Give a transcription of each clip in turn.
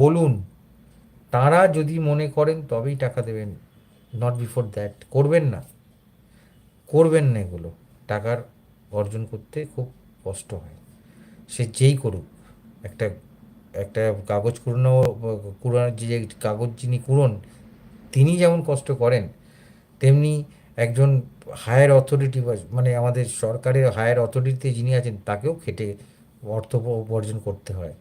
বলুন, তারা যদি মনে করেন তবেই টাকা দেবেন, নট বিফোর দ্যাট করবেন না। করবেন না এগুলো। টাকার অর্জন করতে খুব কষ্ট হয়, সে যেই করুক। একটা একটা কাগজ কুড়ানো, কুড়ানোর যে কাগজ যিনি কুড়োন, তিনি যেমন কষ্ট করেন, তেমনি একজন হায়ার অথরিটি, মানে আমাদের সরকারের হায়ার অথরিটিতে যিনি আছেন, তাকেও খেটে অর্থ উপার্জন করতে হয়।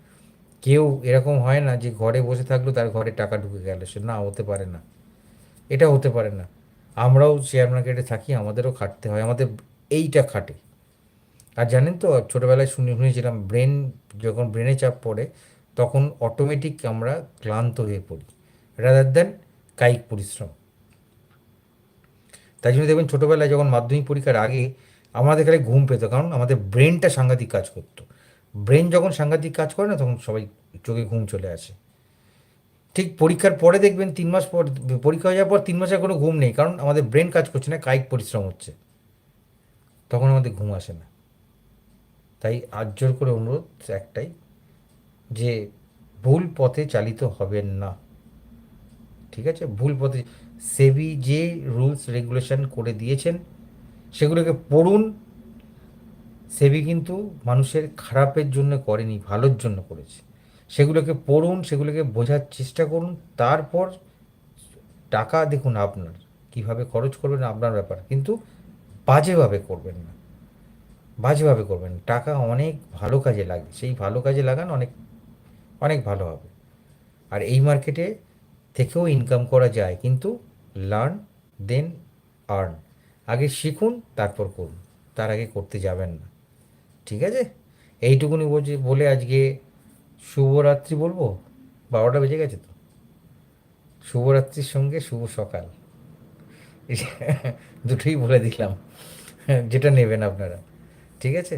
কেউ এরকম হয় না যে ঘরে বসে থাকলো তার ঘরে টাকা ঢুকে গেল, সে না, হতে পারে না। এটা হতে পারে না। আমরাও শেয়ার মার্কেটে থাকি, আমাদেরও খাটতে হয়, আমাদের এইটা খাটে। আর জানেন তো, ছোটোবেলায় শুনেছিলাম, যখন ব্রেনে চাপ পড়ে, তখন অটোমেটিক আমরা ক্লান্ত হয়ে পড়ি, রাদার দ্যান কায়িক পরিশ্রম। তাই জন্য দেখবেন ছোটোবেলায় যখন মাধ্যমিক পরীক্ষার আগে আমাদের খালি ঘুম পেতো, কারণ আমাদের ব্রেনটা সাংঘাতিক কাজ করতো। ব্রেন যখন সাংঘাতিক কাজ করে না, তখন সবাই চোখে ঘুম চলে আসে। ঠিক পরীক্ষার পরে দেখবেন 3 মাস পর, পরীক্ষা হয়ে যাওয়ার পর 3 মাসের কোনো ঘুম নেই, কারণ আমাদের ব্রেন কাজ করছে না, কায়িক পরিশ্রম হচ্ছে, তখন আমাদের ঘুম আসে না। তাই আজ জোর করে অনুরোধ একটাই, যে ভুল পথে চালিত হবেন না। ঠিক আছে? ভুল পথে, সেবি যে রুলস রেগুলেশন করে দিয়েছেন সেগুলোকে পড়ুন। সেবি কিন্তু মানুষের খারাপের জন্য করেনি, ভালোর জন্য করেছে। সেগুলোকে পড়ুন, সেগুলোকে বোঝার চেষ্টা করুন। তারপর টাকা দেখুন আপনার, কিভাবে খরচ করবেন আপনার ব্যাপার, কিন্তু বাজেভাবে করবেন না। বাজেভাবে করবেন না। টাকা অনেক ভালো কাজে লাগে, সেই ভালো কাজে লাগান, অনেক অনেক ভালো হবে। আর এই মার্কেটে থেকেও ইনকাম করা যায়, কিন্তু লার্ন দেন আর্ন। আগে শিখুন, তারপর করুন, তার আগে করতে যাবেন না। ঠিক আছে? এইটুকুনি বলে আজকে শুভরাত্রি বলবো। 12টা বেজে গেছে তো। শুভরাত্রির সঙ্গে শুভ সকাল, দুটোই বলে দিলাম, যেটা নেবেন আপনারা। ঠিক আছে?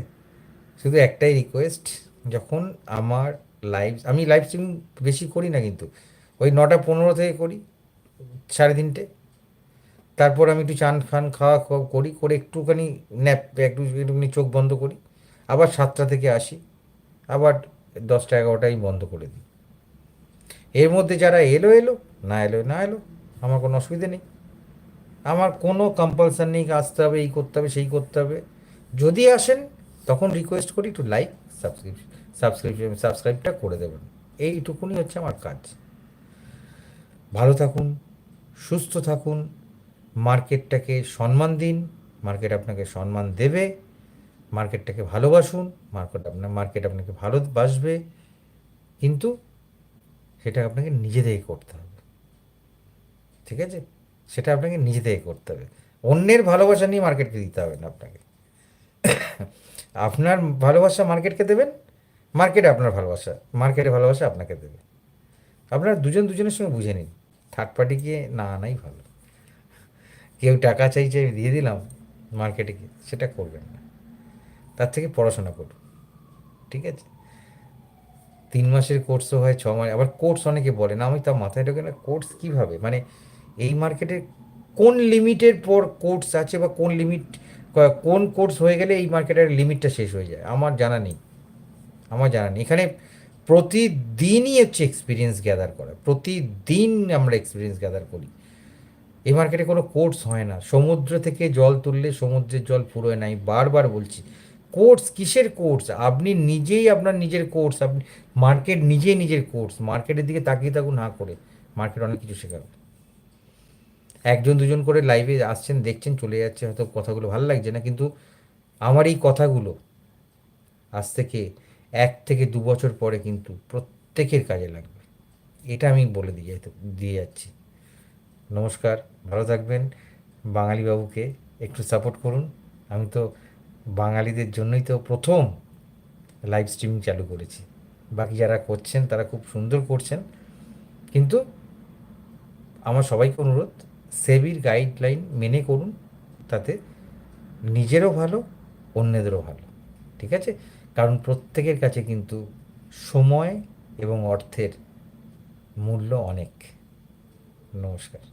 শুধু একটাই রিকোয়েস্ট, যখন আমার আমি লাইভ স্ট্রিম বেশি করি না, কিন্তু ওই 9টা 15 থেকে করি, 3:30। তারপর আমি একটু চান ফান খাওয়া খাওয়া করি, করে একটুখানি ন্যাপ, একটুখানি চোখ বন্ধ করি, আবার 7টা থেকে আসি, আবার 10টা 11টায় বন্ধ করে দিই। এর মধ্যে যারা এলো এলো, না এলো না এলো, আমার কোনো অসুবিধে নেই। আমার কোনো কম্পালসার নেই, আসতে হবে, এই করতে হবে, সেই করতে হবে। যদি আসেন, তখন রিকোয়েস্ট করি একটু লাইক, সাবস্ক্রাইবটা করে দেবেন। এইটুকুনি হচ্ছে আমার কাজ। ভালো থাকুন, সুস্থ থাকুন, মার্কেটটাকে সম্মান দিন, মার্কেট আপনাকে সম্মান দেবে। মার্কেটটাকে ভালোবাসুন, মার্কেট আপনাকে ভালোবাসবে, কিন্তু সেটা আপনাকে নিজে থেকে করতে হবে। ঠিক আছে? সেটা আপনাকে নিজে থেকে করতে হবে। অন্যের ভালোবাসা নিয়ে মার্কেটকে দিতে হবে না আপনাকে। আপনার ভালোবাসা মার্কেটকে দেবেন, মার্কেটের ভালোবাসা আপনাকে দেবে। আপনারা দুজন দুজনের সঙ্গে বুঝে নিন, থার্ড পার্টিকে না আনাই ভালো। কেউ টাকা চাইছে, আমি দিয়ে দিলাম মার্কেটে গিয়ে, সেটা করবেন না। তার থেকে পড়াশোনা করুন। ঠিক আছে? 3 মাসের কোর্সও হয়, 6 মাস, আবার কোর্স অনেকে বলে না, আমি তা মাথায় ঢোকে না, কোর্স কীভাবে, মানে এই মার্কেটে কোন লিমিটের পর কোর্স আছে, বা কোন লিমিট, কোন কোর্স হয়ে গেলে এই মার্কেটের লিমিটটা শেষ হয়ে যায়, আমার জানা নেই এখানে। প্রতিদিনই হচ্ছে এক্সপিরিয়েন্স গ্যাদার করা, প্রতিদিন আমরা এক্সপিরিয়েন্স গ্যাদার করি। এই মার্কেটে কোনো কোর্স হয় না। সমুদ্র থেকে জল তুললে সমুদ্রের জল ফুরোয় না, আমি বারবার বলছি। কোর্স কিসের কোর্স? আপনি নিজেই আপনার নিজের কোর্স, আপনি মার্কেট নিজেই নিজের কোর্স। মার্কেটের দিকে তাকিয়ে থাকুন না করে, মার্কেট অনেক কিছু শেখাবে। একজন দুজন করে লাইভে আসছেন, দেখছেন, চলে যাচ্ছে, হয়তো কথাগুলো ভালো লাগছে না, কিন্তু আমার এই কথাগুলো আজ থেকে 1 থেকে 2 বছর পরে কিন্তু প্রত্যেকের কাজে লাগবে। এটা আমি বলে দিয়ে যাচ্ছি। নমস্কার, ভালো থাকবেন। বাঙালি বাবুকে একটু সাপোর্ট করুন। আমি তো বাঙালিদের জন্যই তো প্রথম লাইভ স্ট্রিমিং চালু করেছি। বাকি যারা করছেন তারা খুব সুন্দর করছেন, কিন্তু আমার সবাইকে অনুরোধ, সেবির গাইডলাইন মেনে করুন, তাতে নিজেরও ভালো, অন্যদেরও ভালো। ঠিক আছে? কারণ প্রত্যেকের কাছে কিন্তু সময় এবং অর্থের মূল্য অনেক। নমস্কার।